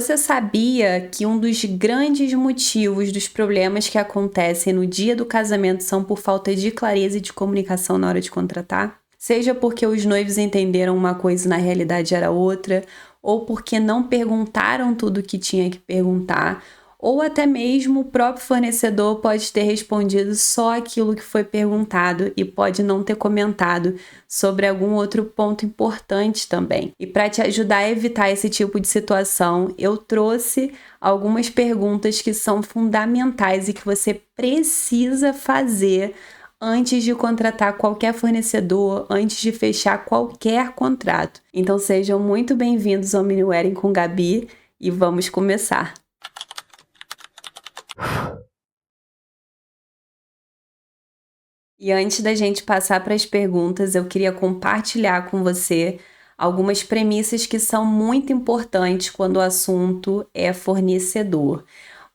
Você sabia que um dos grandes motivos dos problemas que acontecem no dia do casamento são por falta de clareza e de comunicação na hora de contratar? Seja porque os noivos entenderam uma coisa e na realidade era outra, ou porque não perguntaram tudo o que tinha que perguntar, ou até mesmo o próprio fornecedor pode ter respondido só aquilo que foi perguntado e pode não ter comentado sobre algum outro ponto importante também. E para te ajudar a evitar esse tipo de situação, eu trouxe algumas perguntas que são fundamentais e que você precisa fazer antes de contratar qualquer fornecedor, antes de fechar qualquer contrato. Então sejam muito bem-vindos ao Mini Wedding com Gabi e vamos começar! E antes da gente passar para as perguntas, eu queria compartilhar com você algumas premissas que são muito importantes quando o assunto é fornecedor.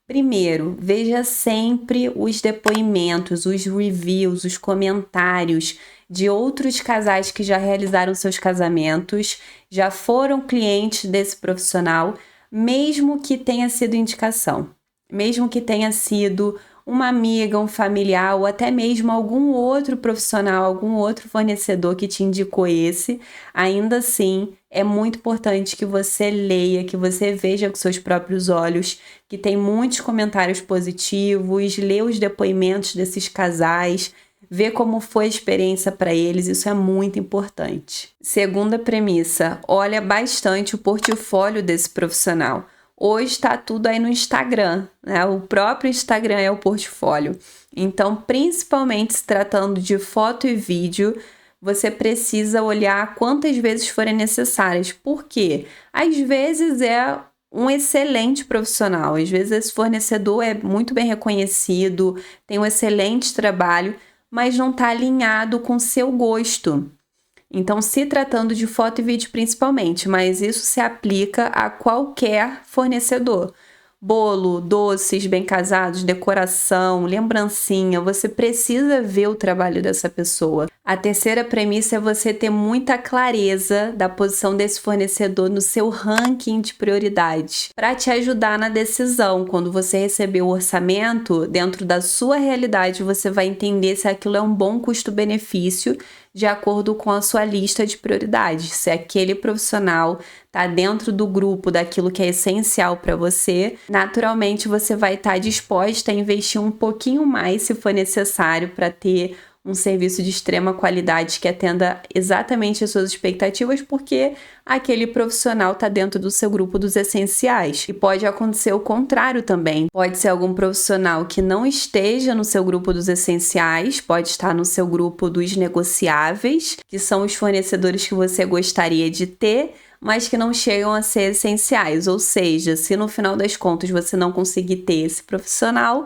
Primeiro, veja sempre os depoimentos, os reviews, os comentários de outros casais que já realizaram seus casamentos, já foram clientes desse profissional, mesmo que tenha sido indicação, mesmo que tenha sido uma amiga, um familiar ou até mesmo algum outro profissional, algum outro fornecedor que te indicou esse, ainda assim é muito importante que você leia, que você veja com seus próprios olhos, que tem muitos comentários positivos, lê os depoimentos desses casais, vê como foi a experiência para eles, isso é muito importante. Segunda premissa, olha bastante o portfólio desse profissional. Hoje está tudo aí no Instagram, né? O próprio Instagram é o portfólio. Então, principalmente se tratando de foto e vídeo, você precisa olhar quantas vezes forem necessárias. Por quê? Às vezes é um excelente profissional, às vezes esse fornecedor é muito bem reconhecido, tem um excelente trabalho, mas não está alinhado com o seu gosto. Então, se tratando de foto e vídeo principalmente, mas isso se aplica a qualquer fornecedor. Bolo, doces bem casados, decoração, lembrancinha, você precisa ver o trabalho dessa pessoa. A terceira premissa é você ter muita clareza da posição desse fornecedor no seu ranking de prioridades, para te ajudar na decisão. Quando você receber o orçamento, dentro da sua realidade, você vai entender se aquilo é um bom custo-benefício de acordo com a sua lista de prioridades. Se aquele profissional está dentro do grupo daquilo que é essencial para você, naturalmente você vai estar disposta a investir um pouquinho mais se for necessário para ter um serviço de extrema qualidade que atenda exatamente as suas expectativas, porque aquele profissional está dentro do seu grupo dos essenciais. E pode acontecer o contrário também. Pode ser algum profissional que não esteja no seu grupo dos essenciais, pode estar no seu grupo dos negociáveis, que são os fornecedores que você gostaria de ter, mas que não chegam a ser essenciais. Ou seja, se no final das contas você não conseguir ter esse profissional,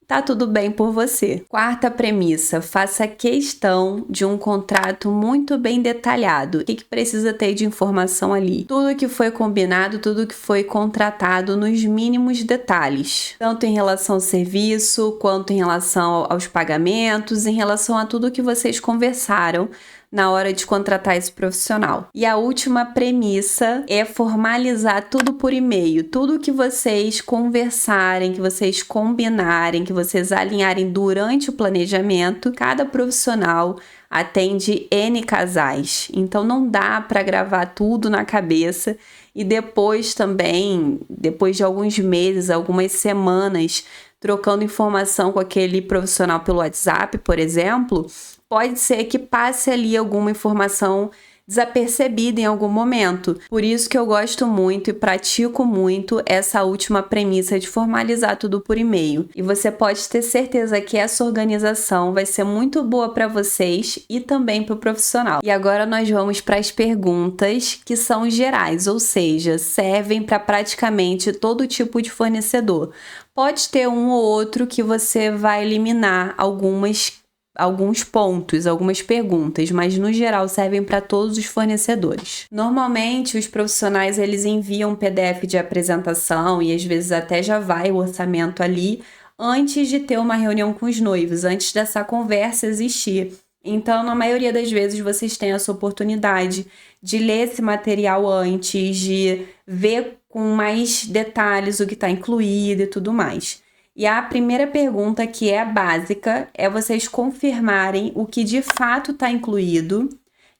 tá tudo bem por você. Quarta premissa, faça questão de um contrato muito bem detalhado. O que precisa ter de informação ali? Tudo que foi combinado, tudo que foi contratado nos mínimos detalhes. Tanto em relação ao serviço, quanto em relação aos pagamentos, em relação a tudo que vocês conversaram na hora de contratar esse profissional. E a última premissa é formalizar tudo por e-mail. Tudo que vocês conversarem, que vocês combinarem, que vocês alinharem durante o planejamento, cada profissional atende N casais. Então não dá para gravar tudo na cabeça e depois também, depois de alguns meses, algumas semanas, trocando informação com aquele profissional pelo WhatsApp, por exemplo, pode ser que passe ali alguma informação desapercebida em algum momento. Por isso que eu gosto muito e pratico muito essa última premissa de formalizar tudo por e-mail. E você pode ter certeza que essa organização vai ser muito boa para vocês e também para o profissional. E agora nós vamos para as perguntas que são gerais, ou seja, servem para praticamente todo tipo de fornecedor. Pode ter um ou outro que você vai eliminar alguns pontos, algumas perguntas, mas no geral servem para todos os fornecedores. Normalmente os profissionais eles enviam um PDF de apresentação e às vezes até já vai o orçamento ali antes de ter uma reunião com os noivos, antes dessa conversa existir. Então, na maioria das vezes, vocês têm essa oportunidade de ler esse material antes, de ver com mais detalhes o que está incluído e tudo mais. E a primeira pergunta, que é a básica, é vocês confirmarem o que de fato está incluído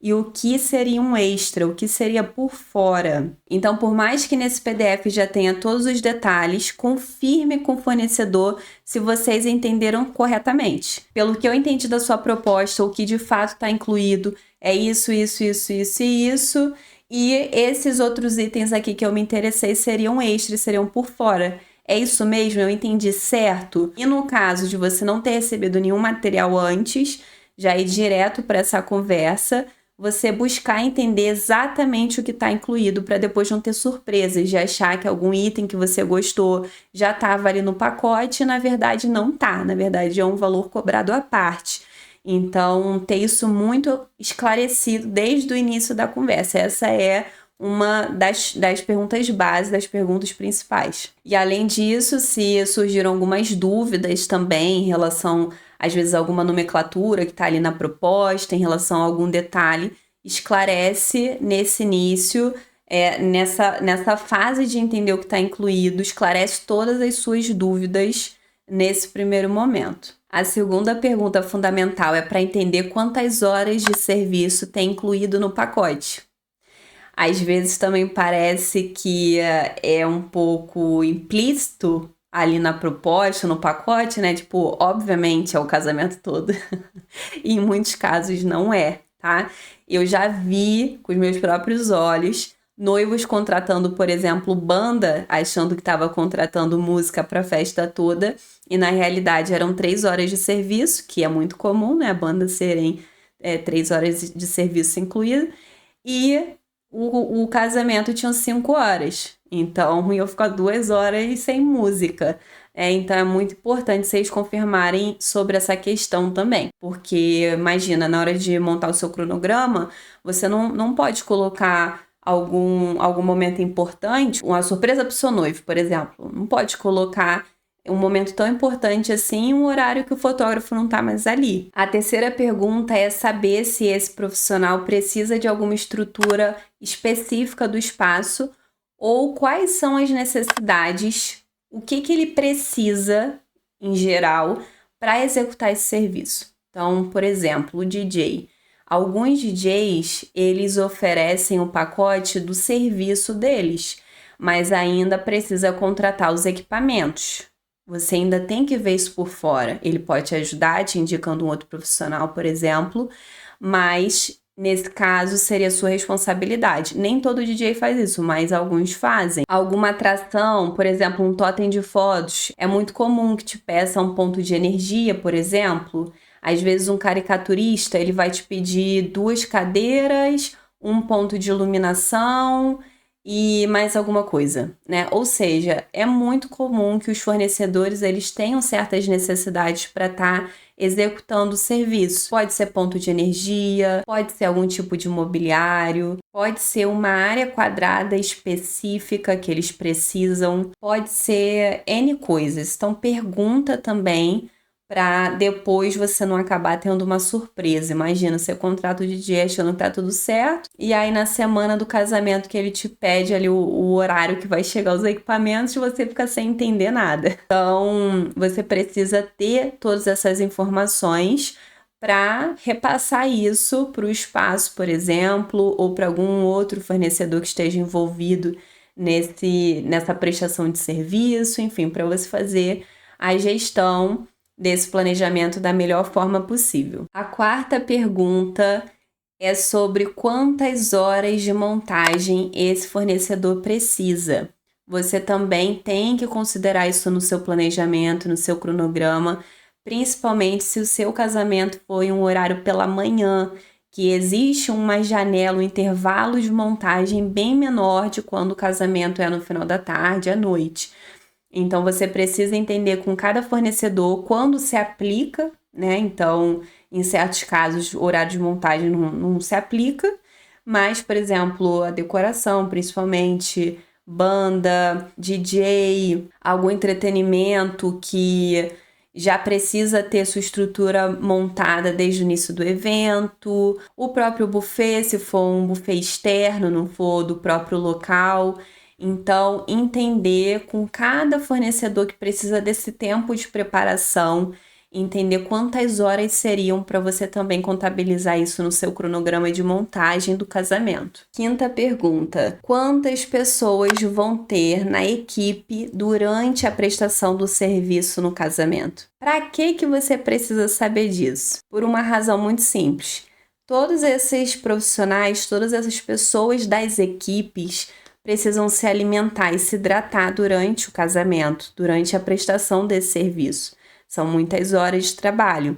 e o que seria um extra, o que seria por fora. Então, por mais que nesse PDF já tenha todos os detalhes, confirme com o fornecedor se vocês entenderam corretamente. Pelo que eu entendi da sua proposta, o que de fato está incluído é isso, isso, isso, isso e isso. E esses outros itens aqui que eu me interessei seriam extras, seriam por fora. É isso mesmo? Eu entendi certo? E no caso de você não ter recebido nenhum material antes, já ir direto para essa conversa, você buscar entender exatamente o que está incluído para depois não ter surpresas, de achar que algum item que você gostou já estava ali no pacote e na verdade não tá, na verdade é um valor cobrado à parte. Então, ter isso muito esclarecido desde o início da conversa. Essa é uma das perguntas básicas, das perguntas principais. E além disso, se surgiram algumas dúvidas também em relação, às vezes, a alguma nomenclatura que está ali na proposta, em relação a algum detalhe, esclarece nesse início, nessa fase de entender o que está incluído, esclarece todas as suas dúvidas nesse primeiro momento. A segunda pergunta fundamental é para entender quantas horas de serviço tem incluído no pacote. Às vezes também parece que é um pouco implícito ali na proposta, no pacote, né? Tipo, obviamente é o casamento todo. E em muitos casos não é, tá? Eu já vi com os meus próprios olhos noivos contratando, por exemplo, banda, achando que estava contratando música para a festa toda, e na realidade eram 3 horas de serviço, que é muito comum, né? A banda serem 3 horas de serviço incluído, e o casamento tinha 5 horas, então ia ficar 2 horas sem música. Então é muito importante vocês confirmarem sobre essa questão também, porque imagina, na hora de montar o seu cronograma, você não pode colocar algum momento importante, uma surpresa para o seu noivo, por exemplo, não pode colocar um momento tão importante assim, um horário que o fotógrafo não está mais ali. A terceira pergunta é saber se esse profissional precisa de alguma estrutura específica do espaço ou quais são as necessidades, o que ele precisa, em geral, para executar esse serviço. Então, por exemplo, o DJ. Alguns DJs, eles oferecem o pacote do serviço deles, mas ainda precisa contratar os equipamentos. Você ainda tem que ver isso por fora. Ele pode te ajudar, te indicando um outro profissional, por exemplo, mas nesse caso seria sua responsabilidade. Nem todo DJ faz isso, mas alguns fazem. Alguma atração, por exemplo, um totem de fotos, é muito comum que te peça um ponto de energia, por exemplo. Às vezes um caricaturista, ele vai te pedir 2 cadeiras, um ponto de iluminação e mais alguma coisa, né? Ou seja, é muito comum que os fornecedores eles tenham certas necessidades para estar executando o serviço. Pode ser ponto de energia, pode ser algum tipo de mobiliário, pode ser uma área quadrada específica que eles precisam, pode ser N coisas. Então pergunta também para depois você não acabar tendo uma surpresa. Imagina, você contrata o DJ achando que tá tudo certo, e aí na semana do casamento que ele te pede ali o horário que vai chegar os equipamentos, você fica sem entender nada. Então, você precisa ter todas essas informações para repassar isso para o espaço, por exemplo, ou para algum outro fornecedor que esteja envolvido nessa prestação de serviço, enfim, para você fazer a gestão desse planejamento da melhor forma possível. A quarta pergunta é sobre quantas horas de montagem esse fornecedor precisa. Você também tem que considerar isso no seu planejamento, no seu cronograma, principalmente se o seu casamento foi um horário pela manhã, que existe uma janela, um intervalo de montagem bem menor de quando o casamento é no final da tarde, à noite. Então, você precisa entender com cada fornecedor quando se aplica, né? Então, em certos casos, o horário de montagem não se aplica, mas, por exemplo, a decoração, principalmente, banda, DJ, algum entretenimento que já precisa ter sua estrutura montada desde o início do evento, o próprio buffet, se for um buffet externo, não for do próprio local. Então, entender com cada fornecedor que precisa desse tempo de preparação, entender quantas horas seriam para você também contabilizar isso no seu cronograma de montagem do casamento. Quinta pergunta: quantas pessoas vão ter na equipe durante a prestação do serviço no casamento? Para que você precisa saber disso? Por uma razão muito simples. Todos esses profissionais, todas essas pessoas das equipes precisam se alimentar e se hidratar durante o casamento, durante a prestação desse serviço. São muitas horas de trabalho.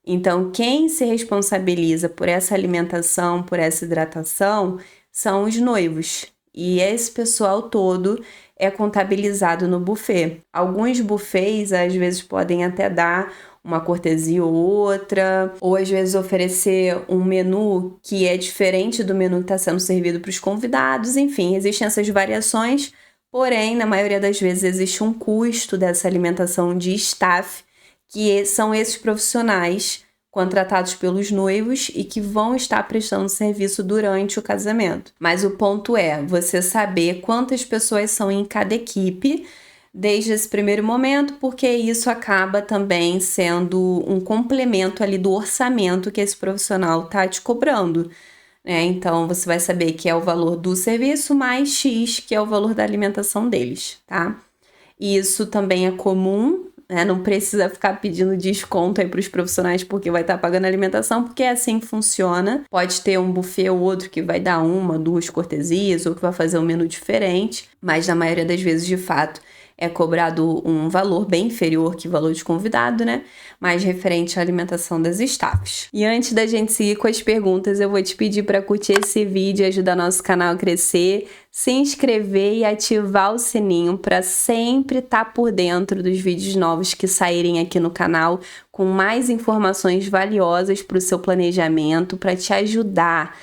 Então, quem se responsabiliza por essa alimentação, por essa hidratação, são os noivos. E esse pessoal todo é contabilizado no buffet. Alguns buffets, às vezes, podem até dar uma cortesia ou outra, ou às vezes oferecer um menu que é diferente do menu que está sendo servido para os convidados. Enfim, existem essas variações, porém, na maioria das vezes, existe um custo dessa alimentação de staff, que são esses profissionais contratados pelos noivos e que vão estar prestando serviço durante o casamento. Mas o ponto é você saber quantas pessoas são em cada equipe desde esse primeiro momento, porque isso acaba também sendo um complemento ali do orçamento que esse profissional está te cobrando, né? Então, você vai saber que é o valor do serviço mais X, que é o valor da alimentação deles, tá? E isso também é comum, né? Não precisa ficar pedindo desconto aí para os profissionais porque vai estar pagando alimentação, porque é assim que funciona. Pode ter um buffet ou outro que vai dar uma, duas cortesias, ou que vai fazer um menu diferente, mas na maioria das vezes, de fato, é cobrado um valor bem inferior que o valor de convidado, né? Mais referente à alimentação das staffs. E antes da gente seguir com as perguntas, eu vou te pedir para curtir esse vídeo e ajudar nosso canal a crescer, se inscrever e ativar o sininho para sempre estar por dentro dos vídeos novos que saírem aqui no canal, com mais informações valiosas para o seu planejamento, para te ajudar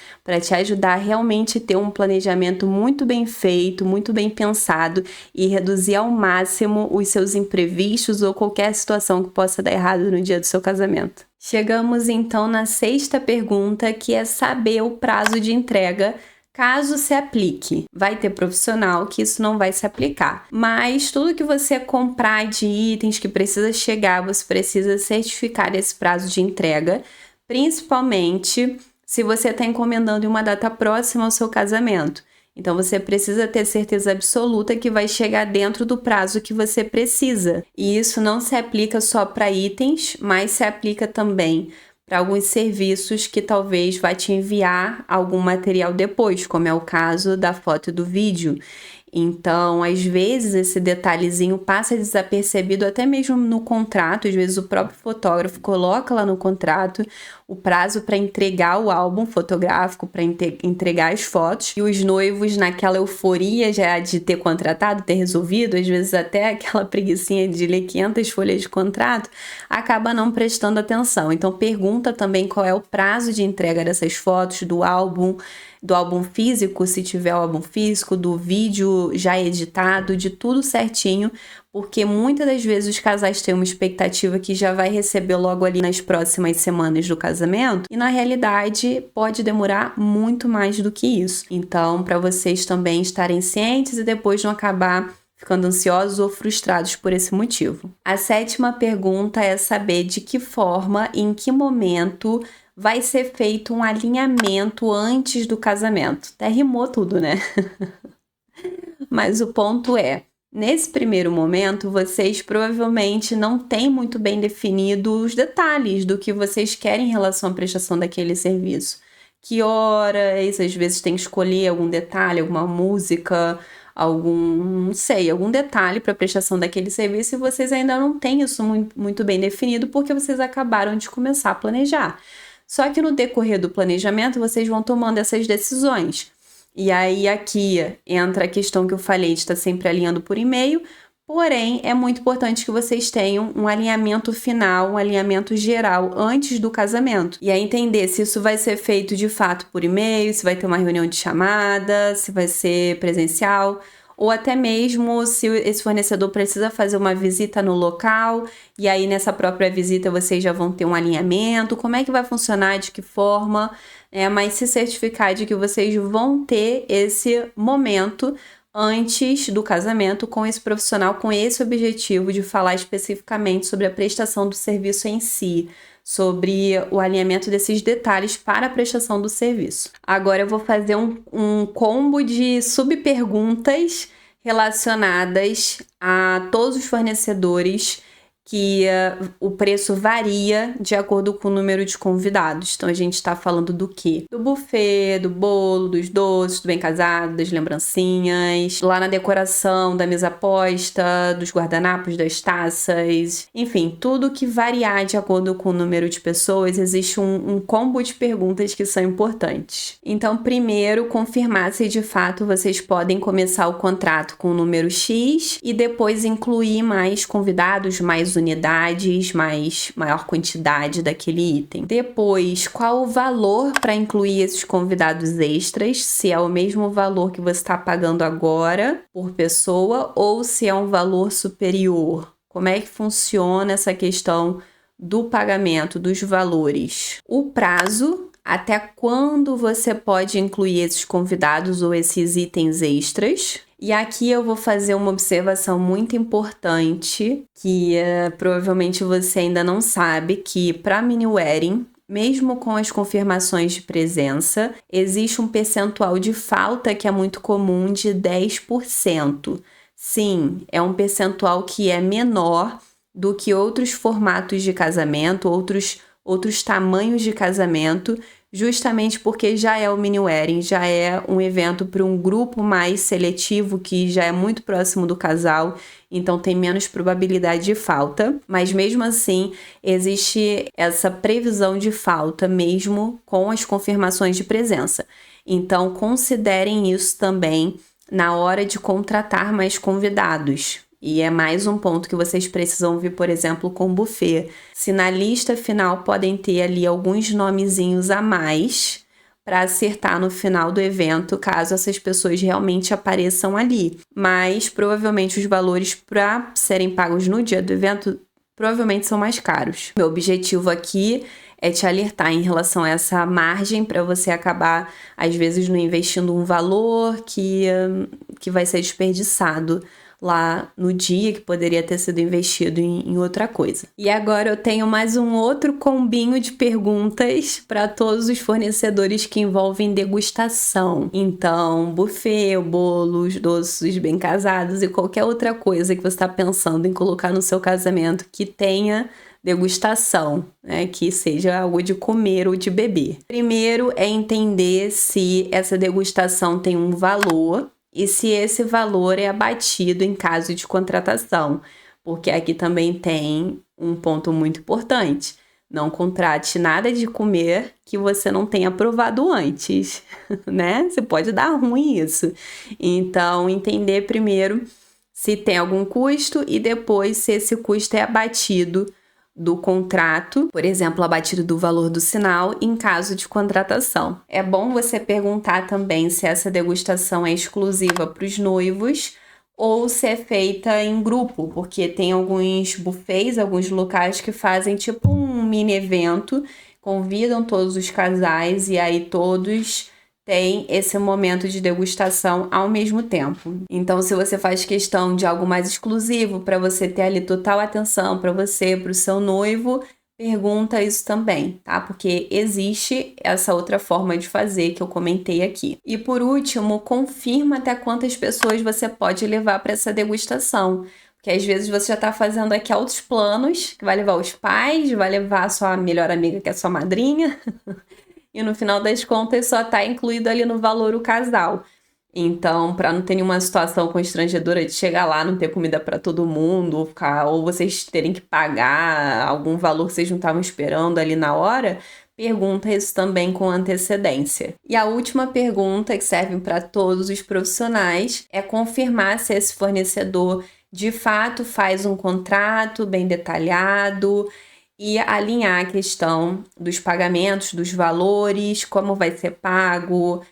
a realmente ter um planejamento muito bem feito, muito bem pensado e reduzir ao máximo os seus imprevistos ou qualquer situação que possa dar errado no dia do seu casamento. Chegamos então na sexta pergunta, que é saber o prazo de entrega caso se aplique. Vai ter profissional que isso não vai se aplicar, mas tudo que você comprar de itens que precisa chegar, você precisa certificar esse prazo de entrega, principalmente se você está encomendando em uma data próxima ao seu casamento. Então, você precisa ter certeza absoluta que vai chegar dentro do prazo que você precisa. E isso não se aplica só para itens, mas se aplica também para alguns serviços que talvez vá te enviar algum material depois, como é o caso da foto e do vídeo. Então, às vezes, esse detalhezinho passa desapercebido até mesmo no contrato. Às vezes, o próprio fotógrafo coloca lá no contrato o prazo para entregar o álbum fotográfico, para entregar as fotos. E os noivos, naquela euforia já de ter contratado, ter resolvido, às vezes até aquela preguicinha de ler 500 folhas de contrato, acaba não prestando atenção. Então, pergunta também qual é o prazo de entrega dessas fotos, do álbum físico, se tiver o álbum físico, do vídeo já editado, de tudo certinho, porque muitas das vezes os casais têm uma expectativa que já vai receber logo ali nas próximas semanas do casamento, e na realidade pode demorar muito mais do que isso. Então, para vocês também estarem cientes e depois não acabar ficando ansiosos ou frustrados por esse motivo. A sétima pergunta é saber de que forma e em que momento vai ser feito um alinhamento antes do casamento. Até rimou tudo, né? Mas o ponto é, nesse primeiro momento, vocês provavelmente não têm muito bem definido os detalhes do que vocês querem em relação à prestação daquele serviço. Que horas, às vezes tem que escolher algum detalhe, alguma música, algum detalhe para a prestação daquele serviço, e vocês ainda não têm isso muito bem definido porque vocês acabaram de começar a planejar. Só que no decorrer do planejamento, vocês vão tomando essas decisões. E aí aqui entra a questão que eu falei de estar sempre alinhando por e-mail, porém é muito importante que vocês tenham um alinhamento final, um alinhamento geral antes do casamento. E aí entender se isso vai ser feito de fato por e-mail, se vai ter uma reunião de chamada, se vai ser presencial, ou até mesmo se esse fornecedor precisa fazer uma visita no local, e aí nessa própria visita vocês já vão ter um alinhamento, como é que vai funcionar, de que forma, mas se certificar de que vocês vão ter esse momento antes do casamento com esse profissional, com esse objetivo de falar especificamente sobre a prestação do serviço em si, sobre o alinhamento desses detalhes para a prestação do serviço. Agora eu vou fazer um combo de subperguntas relacionadas a todos os fornecedores que o preço varia de acordo com o número de convidados. Então, a gente está falando do quê? Do buffet, do bolo, dos doces, do bem casado, das lembrancinhas, lá na decoração, da mesa posta, dos guardanapos, das taças, enfim, tudo que variar de acordo com o número de pessoas, existe um combo de perguntas que são importantes. Então, primeiro, confirmar se de fato vocês podem começar o contrato com o número X e depois incluir mais convidados, mais unidades, maior quantidade daquele item. Depois, qual o valor para incluir esses convidados extras? Se é o mesmo valor que você está pagando agora por pessoa ou se é um valor superior. Como é que funciona essa questão do pagamento, dos valores? O prazo, até quando você pode incluir esses convidados ou esses itens extras? E aqui eu vou fazer uma observação muito importante, que provavelmente você ainda não sabe, que para mini wedding, mesmo com as confirmações de presença, existe um percentual de falta que é muito comum de 10%. Sim, é um percentual que é menor do que outros formatos de casamento, outros tamanhos de casamento, justamente porque já é o mini wedding, já é um evento para um grupo mais seletivo que já é muito próximo do casal, então tem menos probabilidade de falta, mas mesmo assim existe essa previsão de falta mesmo com as confirmações de presença. Então considerem isso também na hora de contratar mais convidados. E é mais um ponto que vocês precisam ver, por exemplo, com buffet. Se na lista final podem ter ali alguns nomezinhos a mais para acertar no final do evento, caso essas pessoas realmente apareçam ali. Mas provavelmente os valores para serem pagos no dia do evento provavelmente são mais caros. Meu objetivo aqui é te alertar em relação a essa margem para você acabar, às vezes, não investindo um valor que vai ser desperdiçado lá no dia, que poderia ter sido investido em outra coisa. E agora eu tenho mais um outro combinho de perguntas para todos os fornecedores que envolvem degustação. Então, buffet, bolos, doces, bem casados e qualquer outra coisa que você está pensando em colocar no seu casamento que tenha degustação, né? Que seja algo de comer ou de beber. Primeiro é entender se essa degustação tem um valor e se esse valor é abatido em caso de contratação, porque aqui também tem um ponto muito importante. Não contrate nada de comer que você não tenha provado antes, né? Você pode dar ruim isso. Então, entender primeiro se tem algum custo e depois se esse custo é abatido do contrato, por exemplo, abatido do valor do sinal em caso de contratação. É bom você perguntar também se essa degustação é exclusiva para os noivos ou se é feita em grupo, porque tem alguns buffets, alguns locais que fazem tipo um mini evento, convidam todos os casais e aí todos tem esse momento de degustação ao mesmo tempo. Então, se você faz questão de algo mais exclusivo, para você ter ali total atenção para você, para o seu noivo, pergunta isso também, tá? Porque existe essa outra forma de fazer que eu comentei aqui. E por último, confirma até quantas pessoas você pode levar para essa degustação. Porque às vezes você já está fazendo aqui altos planos, que vai levar os pais, vai levar a sua melhor amiga, que é a sua madrinha, e no final das contas só está incluído ali no valor o casal. Então, para não ter nenhuma situação constrangedora de chegar lá, não ter comida para todo mundo, ou vocês terem que pagar algum valor que vocês não estavam esperando ali na hora, pergunta isso também com antecedência. E a última pergunta, que serve para todos os profissionais, é confirmar se esse fornecedor de fato faz um contrato bem detalhado e alinhar a questão dos pagamentos, dos valores, como vai ser pago,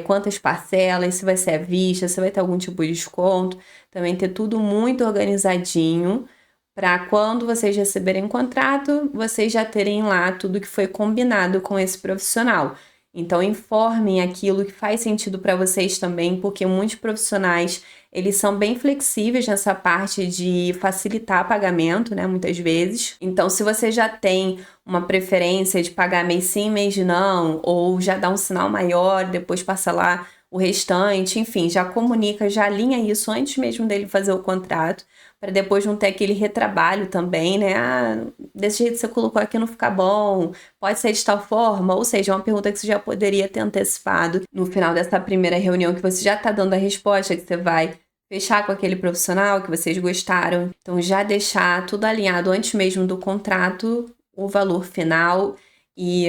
quantas parcelas, se vai ser à vista, se vai ter algum tipo de desconto. Também ter tudo muito organizadinho para quando vocês receberem o contrato, vocês já terem lá tudo que foi combinado com esse profissional. Então informem aquilo que faz sentido para vocês também, porque muitos profissionais, eles são bem flexíveis nessa parte de facilitar pagamento, né, muitas vezes. Então, se você já tem uma preferência de pagar mês sim, mês não, ou já dá um sinal maior, depois passa lá o restante, enfim, já comunica, já alinha isso antes mesmo dele fazer o contrato, para depois não ter aquele retrabalho também, né? Ah, desse jeito que você colocou aqui não fica bom, pode ser de tal forma, ou seja, é uma pergunta que você já poderia ter antecipado no final dessa primeira reunião, que você já está dando a resposta, que você vai fechar com aquele profissional que vocês gostaram. Então, já deixar tudo alinhado antes mesmo do contrato, o valor final e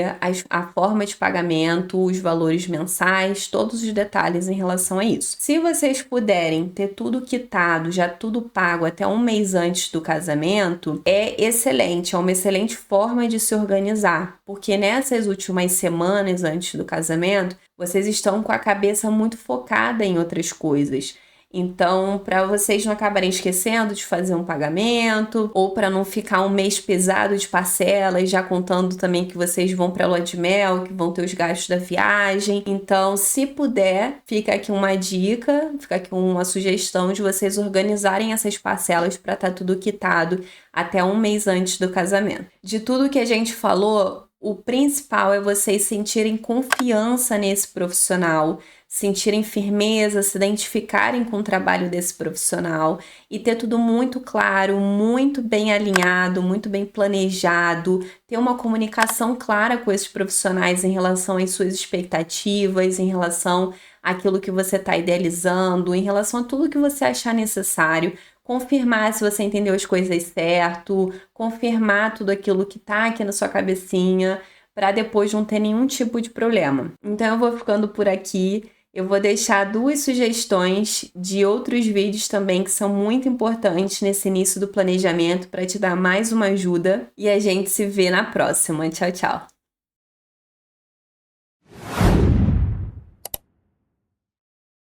a forma de pagamento, os valores mensais, todos os detalhes em relação a isso. Se vocês puderem ter tudo quitado, já tudo pago até um mês antes do casamento, é excelente, é uma excelente forma de se organizar, porque nessas últimas semanas antes do casamento, vocês estão com a cabeça muito focada em outras coisas. Então, para vocês não acabarem esquecendo de fazer um pagamento, ou para não ficar um mês pesado de parcelas, já contando também que vocês vão para a lua de mel, que vão ter os gastos da viagem. Então, se puder, fica aqui uma dica, fica aqui uma sugestão de vocês organizarem essas parcelas para estar tudo quitado até um mês antes do casamento. De tudo que a gente falou, o principal é vocês sentirem confiança nesse profissional, sentirem firmeza, se identificarem com o trabalho desse profissional e ter tudo muito claro, muito bem alinhado, muito bem planejado, ter uma comunicação clara com esses profissionais em relação às suas expectativas, em relação àquilo que você está idealizando, em relação a tudo que você achar necessário. Confirmar se você entendeu as coisas certo, confirmar tudo aquilo que tá aqui na sua cabecinha, para depois não ter nenhum tipo de problema. Então eu vou ficando por aqui. Eu vou deixar 2 sugestões de outros vídeos também que são muito importantes nesse início do planejamento para te dar mais uma ajuda. E a gente se vê na próxima. Tchau, tchau!